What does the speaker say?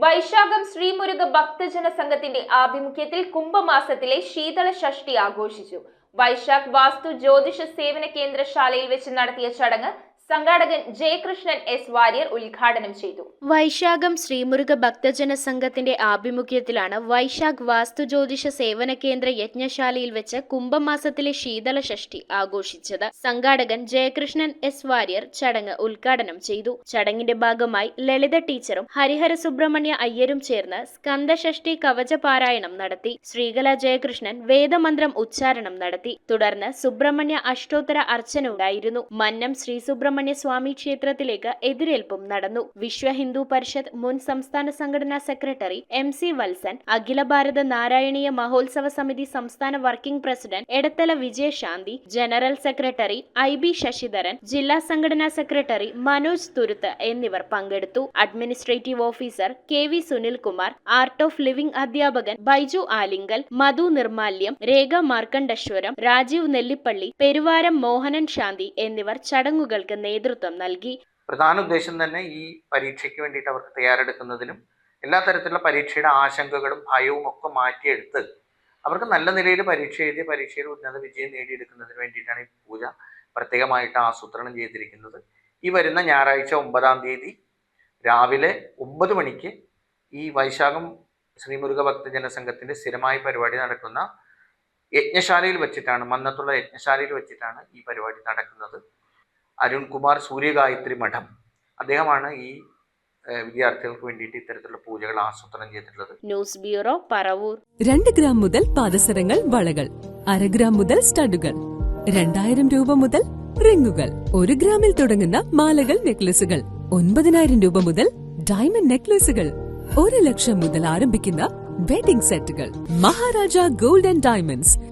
വൈശാഖം ശ്രീമുരുക ഭക്തജന സംഘത്തിന്റെ ആഭിമുഖ്യത്തിൽ കുംഭമാസത്തിലെ ശീതള ഷഷ്ഠി ആഘോഷിച്ചു. വൈശാഖ് വാസ്തു ജ്യോതിഷ സേവന കേന്ദ്രശാലയിൽ വെച്ച് നടത്തിയ ചടങ്ങ് സംഘാടകൻ ജയകൃഷ്ണൻ എസ് വാര്യർ ഉദ്ഘാടനം ചെയ്തു. വൈശാഖം ശ്രീമുരുക ഭക്തജന സംഘത്തിന്റെ ആഭിമുഖ്യത്തിലാണ് വൈശാഖ് വാസ്തു ജ്യോതിഷ സേവന കേന്ദ്ര യജ്ഞശാലയിൽ വെച്ച് കുംഭമാസത്തിലെ ശീതള ഷഷ്ഠി ആഘോഷിച്ചത്. സംഘാടകൻ ജയകൃഷ്ണൻ എസ് വാര്യർ ചടങ്ങ് ഉദ്ഘാടനം ചെയ്തു. ചടങ്ങിന്റെ ഭാഗമായി ലളിത ടീച്ചറും ഹരിഹര സുബ്രഹ്മണ്യ അയ്യരും ചേർന്ന് സ്കന്ദഷഷ്ഠി കവച പാരായണം നടത്തി. ശ്രീകല ജയകൃഷ്ണൻ വേദമന്ത്രം ഉച്ചാരണം നടത്തി. തുടർന്ന് സുബ്രഹ്മണ്യ അഷ്ടോത്തര അർച്ചന ഉണ്ടായിരുന്നു. മന്നം ശ്രീ സുബ്രഹ്മണ്യ സ്വാമി ക്ഷേത്രത്തിലേക്ക് എതിരേൽപ്പും നടന്നു. വിശ്വ ഹിന്ദു പരിഷത്ത് മുൻ സംസ്ഥാന സംഘടനാ സെക്രട്ടറി MC വത്സൻ, അഖില ഭാരത നാരായണീയ മഹോത്സവ സമിതി സംസ്ഥാന working president Edathala Vijayashanti, general secretary IB Sasidharan, ജില്ലാ സംഘടനാ സെക്രട്ടറി മനോജ് തുരുത്ത് എന്നിവർ പങ്കെടുത്തു. Administrative officer KV Sunilkumar, art of living അധ്യാപകൻ ബൈജു ആലിങ്കൽ, മധു നിർമാല്യം, രേഖ മാർക്കണ്ഡേശ്വരം, രാജീവ് നെല്ലിപ്പള്ളി, പെരുവാരം മോഹനൻ ശാന്തി എന്നിവർ ചടങ്ങുകൾക്ക് നേതൃത്വം നൽകി. പ്രധാന ഉദ്ദേശം തന്നെ ഈ പരീക്ഷയ്ക്ക് വേണ്ടിയിട്ട് അവർക്ക് തയ്യാറെടുക്കുന്നതിനും എല്ലാ തരത്തിലുള്ള പരീക്ഷയുടെ ആശങ്കകളും ഭയവും ഒക്കെ മാറ്റിയെടുത്ത് അവർക്ക് നല്ല നിലയിൽ പരീക്ഷ എഴുതി പരീക്ഷയിൽ ഉന്നത വിജയം നേടിയെടുക്കുന്നതിന് വേണ്ടിയിട്ടാണ് ഈ പൂജ പ്രത്യേകമായിട്ട് ആസൂത്രണം ചെയ്തിരിക്കുന്നത്. ഈ വരുന്ന ഞായറാഴ്ച 9-ാം തീയതി രാവിലെ 9 മണിക്ക് ഈ വൈശാഖം ശ്രീമുരുക ഭക്തജന സംഘത്തിൻ്റെ സ്ഥിരമായ പരിപാടി നടക്കുന്ന യജ്ഞശാലയിൽ വെച്ചിട്ടാണ്, മന്നത്തുള്ള യജ്ഞശാലയിൽ വെച്ചിട്ടാണ് ഈ പരിപാടി നടക്കുന്നത്. അരുൺകുമാർ സൂര്യഗായത്രി മഠം അദ്ദേഹമാണ് ഈ വിദ്യാർത്ഥികൾക്ക് വേണ്ടിയിട്ട് ഇത്തരത്തിലുള്ള പൂജകൾ ആസൂത്രണം ചെയ്തിട്ടുള്ളത്. News bureau, Paravur. 2 ഗ്രാം മുതൽ പാദസരങ്ങൾ, വളകൾ, 1/2 ഗ്രാം മുതൽ സ്റ്റഡുകൾ, 2000 രൂപ മുതൽ റിങ്ങുകൾ, 1 ഗ്രാമിൽ തുടങ്ങുന്ന മാലകൾ, നെക്ലസുകൾ, 9000 രൂപ മുതൽ ഡയമണ്ട് നെക്ലസുകൾ, 1 ലക്ഷം മുതൽ ആരംഭിക്കുന്ന വെഡിംഗ് സെറ്റുകൾ. Maharaja gold and diamonds,